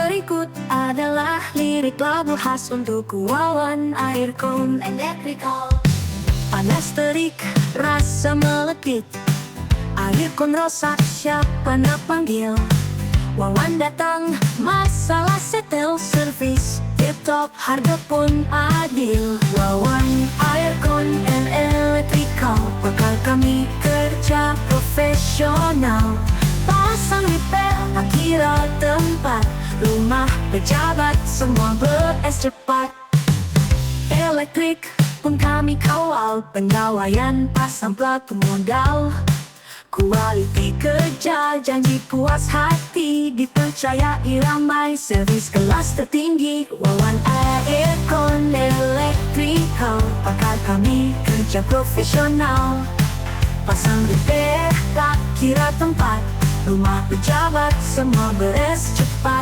Berikut adalah lirik lagu khas untuk Wawan Aircon Electrical. Panas terik, rasa melekit, Aircon rosak, siapa nak panggil? Wawan datang, masalah setel, servis tip-top, harga pun adil. Wawan Aircon Electrical, bakal kami kerja profesional. Pasang repair, kira tempat, rumah, pejabat, semua beres cepat. Elektrik pun kami kawal, pendawaian, pasang plug modal. Kualiti kerja, janji puas hati, dipercayai ramai, servis kelas tertinggi. Wawan Aircon Electrical, pakar kami kerja profesional. Pasang repair, tak kira tempat, rumah, pejabat, semua beres cepat.